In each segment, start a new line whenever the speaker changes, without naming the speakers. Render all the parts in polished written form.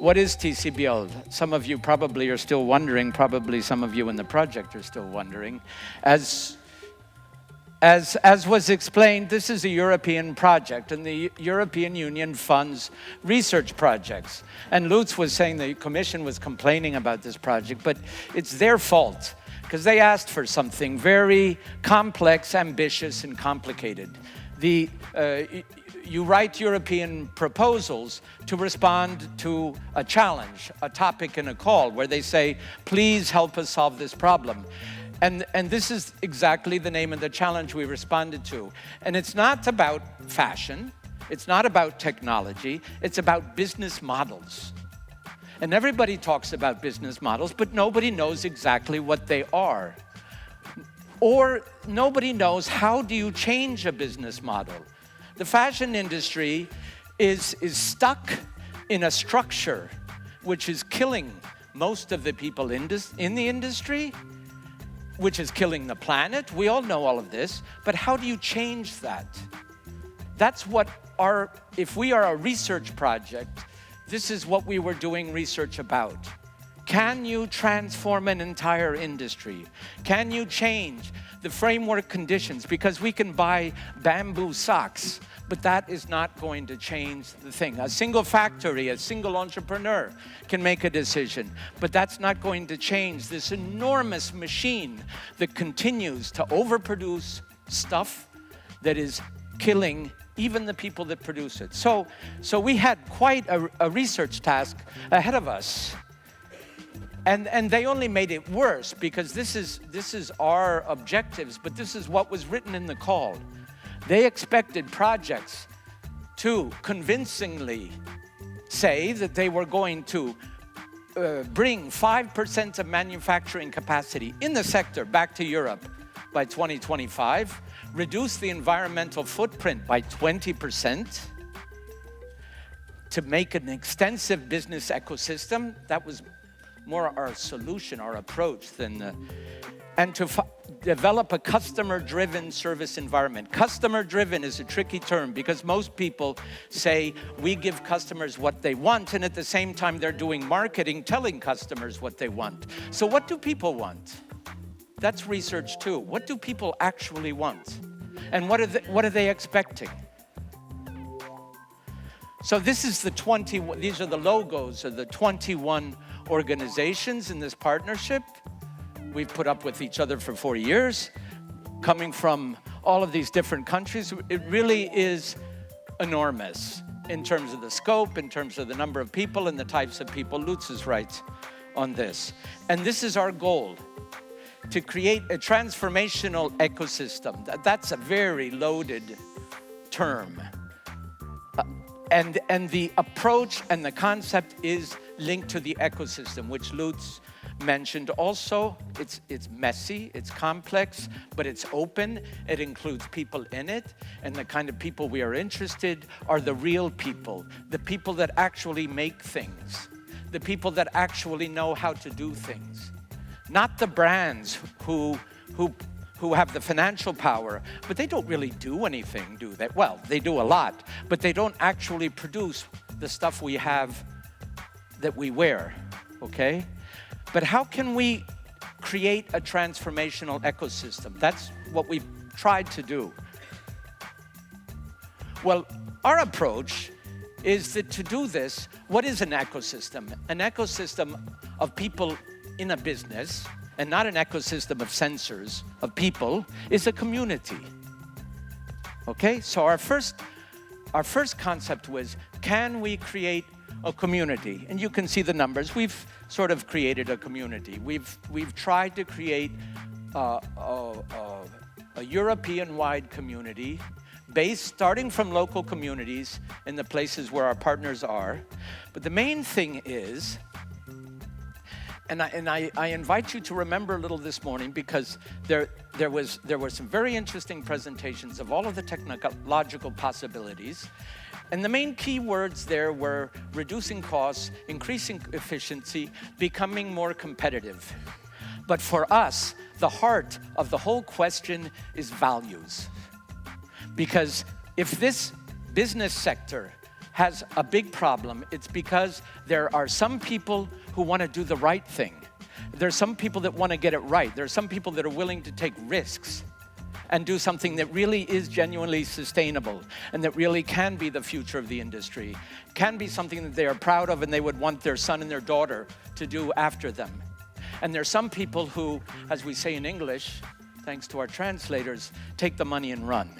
What is TCBL? Some of you probably are still wondering, probably some of you in the project are still wondering. As was explained, this is a European project, and the European Union funds research projects. And Lutz was saying the Commission was complaining about this project, but it's their fault, because they asked for something very complex, ambitious, and complicated. You write European proposals to respond to a challenge, a topic in a call, where they say, please help us solve this problem. And this is exactly the name of the challenge we responded to. And it's not about fashion, it's not about technology, it's about business models. And everybody talks about business models, but nobody knows exactly what they are. Or nobody knows, how do you change a business model? The fashion industry is stuck in a structure which is killing most of the people in the industry, which is killing the planet. We all know all of this, but how do you change that? That's what if we are a research project, this is what we were doing research about. Can you transform an entire industry? Can you change the framework conditions? Because we can buy bamboo socks, but that is not going to change the thing. A single factory, a single entrepreneur can make a decision, but that's not going to change this enormous machine that continues to overproduce stuff that is killing even the people that produce it. So we had quite a research task ahead of us. And they only made it worse, because this is our objectives, but this is what was written in the call. They expected projects to convincingly say that they were going to bring 5% of manufacturing capacity in the sector back to Europe by 2025, reduce the environmental footprint by 20%, to make an extensive business ecosystem. That was more our solution, our approach, and to develop a customer-driven service environment. Customer-driven is a tricky term, because most people say we give customers what they want, and at the same time they're doing marketing telling customers what they want. So what do people want? That's research too. What do people actually want? And what are they expecting? So this is these are the logos of the 21 organizations in this partnership. We've put up with each other for 4 years, coming from all of these different countries. It really is enormous in terms of the scope, in terms of the number of people and the types of people. Lutz is right on this. And this is our goal, to create a transformational ecosystem. That's a very loaded term. And the approach and the concept is linked to the ecosystem, which Lutz mentioned also. It's messy, it's complex, but it's open. It includes people in it, and the kind of people we are interested are the real people, the people that actually make things, the people that actually know how to do things. Not the brands who have the financial power, but they don't really do anything, do they? Well, they do a lot, but they don't actually produce the stuff we have that we wear, okay? But how can we create a transformational ecosystem? That's what we've tried to do. Well, our approach is that to do this, what is an ecosystem? An ecosystem of people in a business, and not an ecosystem of sensors, of people, is a community. Okay, so our first concept was, can we create a community? And you can see the numbers. We've sort of created a community. We've tried to create a European-wide community starting from local communities in the places where our partners are. But the main thing is, and I invite you to remember a little this morning, because there were some very interesting presentations of all of the technological possibilities. And the main key words there were reducing costs, increasing efficiency, becoming more competitive. But for us, the heart of the whole question is values. Because if this business sector has a big problem, it's because there are some people who want to do the right thing. There's some people that want to get it right. There are some people that are willing to take risks and do something that really is genuinely sustainable and that really can be the future of the industry, can be something that they are proud of and they would want their son and their daughter to do after them. And there's some people who, as we say in English, thanks to our translators, take the money and run.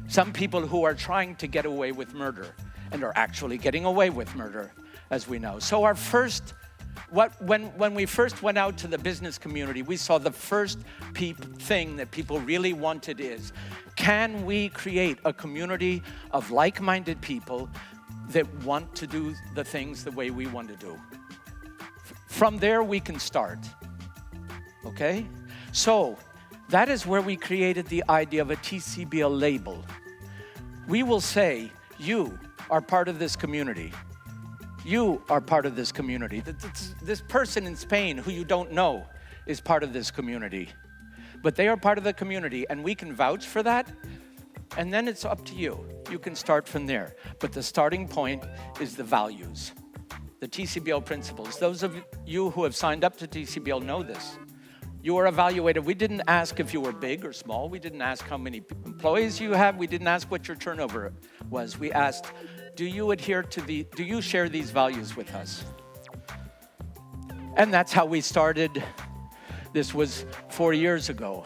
Some people who are trying to get away with murder and are actually getting away with murder, as we know. So our first, when we first went out to the business community, we saw the first thing that people really wanted is, can we create a community of like-minded people that want to do the things the way we want to do? From there, we can start, okay? So that is where we created the idea of a TCBL label. We will say, you are part of this community. You are part of this community. This person in Spain who you don't know is part of this community. But they are part of the community, and we can vouch for that, and then it's up to you. You can start from there. But the starting point is the values, the TCBL principles. Those of you who have signed up to TCBL know this. You are evaluated. We didn't ask if you were big or small. We didn't ask how many employees you have. We didn't ask what your turnover was. We asked, do you share these values with us? And that's how we started. This was 4 years ago.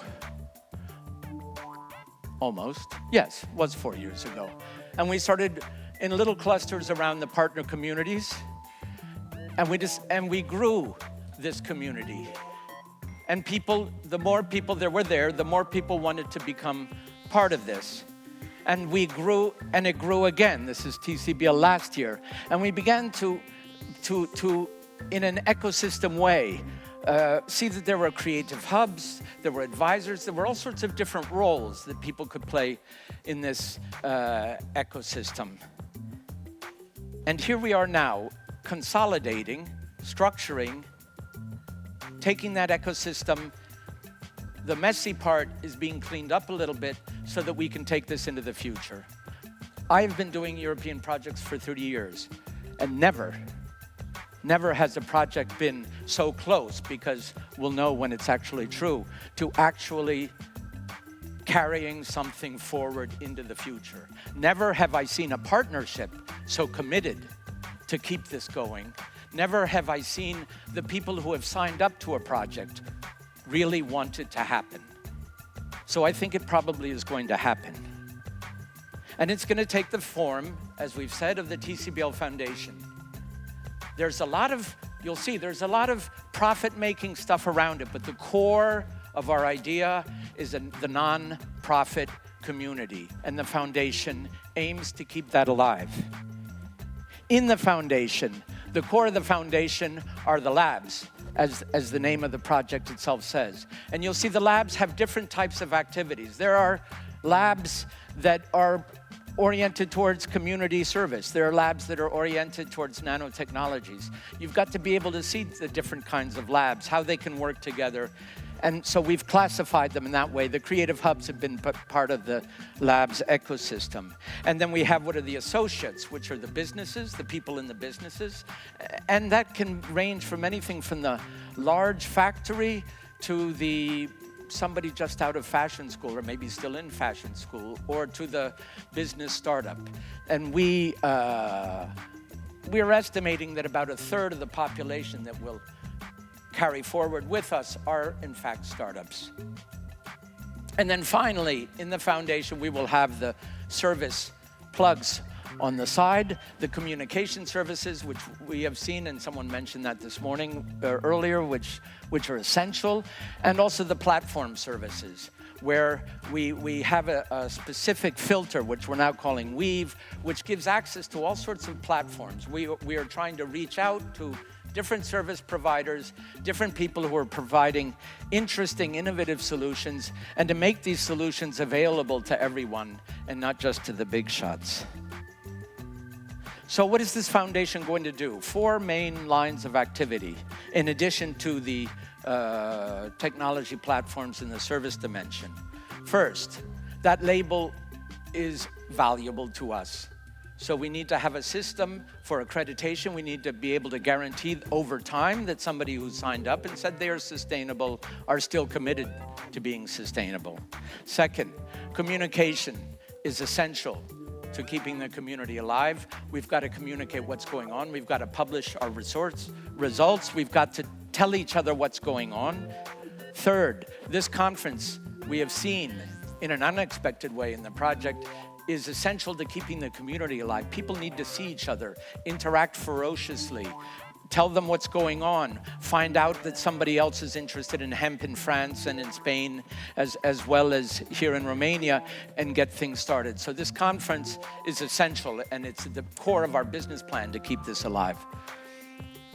Almost. Yes, it was 4 years ago. And we started in little clusters around the partner communities. And we grew this community. And the more people there were there, the more people wanted to become part of this. And we grew, and it grew again. This is TCBL last year. And we began to in an ecosystem way, see that there were creative hubs, there were advisors, there were all sorts of different roles that people could play in this ecosystem. And here we are now, consolidating, structuring, taking that ecosystem. The messy part is being cleaned up a little bit so that we can take this into the future. I've been doing European projects for 30 years, and never has a project been so close, because we'll know when it's actually true, to actually carrying something forward into the future. Never have I seen a partnership so committed to keep this going. Never have I seen the people who have signed up to a project really want it to happen. So I think it probably is going to happen. And it's going to take the form, as we've said, of the TCBL Foundation. There's a lot of, you'll see, there's a lot of profit-making stuff around it, but the core of our idea is the non-profit community, and the foundation aims to keep that alive. In the foundation, the core of the foundation are the labs, as the name of the project itself says. And you'll see the labs have different types of activities. There are labs that are oriented towards community service. There are labs that are oriented towards nanotechnologies. You've got to be able to see the different kinds of labs, how they can work together. And so we've classified them in that way. The creative hubs have been part of the labs ecosystem. And then we have what are the associates, which are the businesses, the people in the businesses. And that can range from anything from the large factory to somebody just out of fashion school, or maybe still in fashion school, or to the business startup. And we are estimating that about a third of the population that will carry forward with us are, in fact, startups. And then finally, in the foundation, we will have the service plugs on the side, the communication services, which we have seen, and someone mentioned that this morning, earlier, which are essential, and also the platform services, where we have a specific filter, which we're now calling Weave, which gives access to all sorts of platforms. We are trying to reach out to different service providers, different people who are providing interesting, innovative solutions, and to make these solutions available to everyone and not just to the big shots. So what is this foundation going to do? 4 main lines of activity, in addition to the technology platforms in the service dimension. First, that label is valuable to us. So we need to have a system for accreditation. We need to be able to guarantee over time that somebody who signed up and said they are sustainable are still committed to being sustainable. Second, communication is essential to keeping the community alive. We've got to communicate what's going on. We've got to publish our results. We've got to tell each other what's going on. Third, this conference we have seen in an unexpected way in the project is essential to keeping the community alive. People need to see each other, interact ferociously, tell them what's going on, find out that somebody else is interested in hemp in France and in Spain, as well as here in Romania, and get things started. So this conference is essential, and it's the core of our business plan to keep this alive.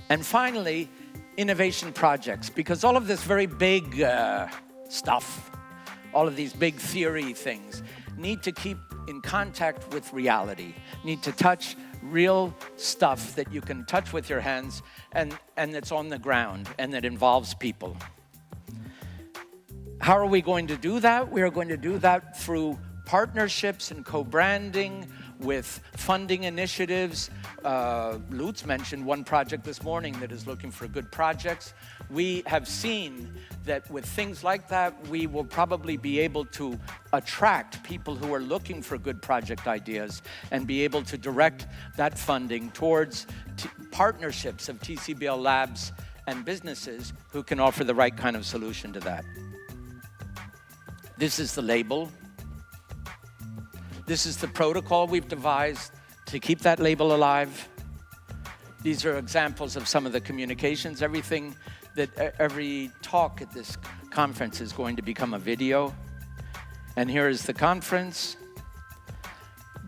And finally, innovation projects, because all of this very big stuff, all of these big theory things, need to keep in contact with reality, need to touch real stuff that you can touch with your hands and that's on the ground and that involves people. How are we going to do that? We are going to do that through partnerships and co-branding with funding initiatives. Lutz mentioned one project this morning that is looking for good projects. We have seen that with things like that, we will probably be able to attract people who are looking for good project ideas and be able to direct that funding towards partnerships of TCBL labs and businesses who can offer the right kind of solution to that. This is the label. This is the protocol we've devised to keep that label alive. These are examples of some of the communications. Every talk at this conference is going to become a video. And here is the conference.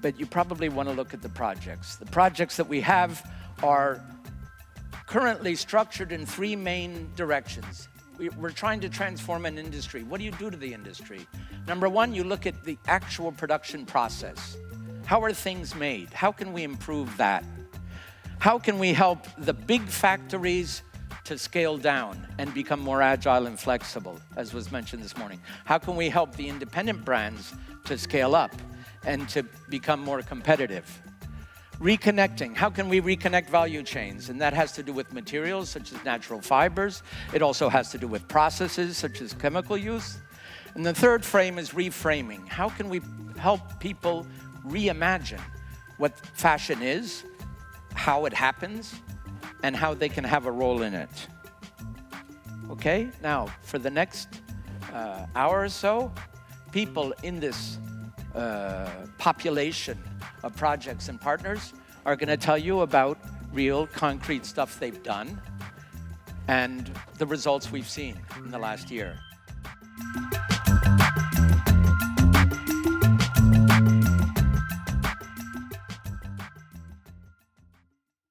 But you probably want to look at the projects. The projects that we have are currently structured in three main directions. We're trying to transform an industry. What do you do to the industry? Number one, you look at the actual production process. How are things made? How can we improve that? How can we help the big factories to scale down and become more agile and flexible, as was mentioned this morning? How can we help the independent brands to scale up and to become more competitive? Reconnecting. How can we reconnect value chains? And that has to do with materials such as natural fibers. It also has to do with processes such as chemical use. And the third frame is reframing. How can we help people reimagine what fashion is, how it happens, and how they can have a role in it? Okay, now for the next hour or so, people in this population of projects and partners are going to tell you about real concrete stuff they've done and the results we've seen in the last year.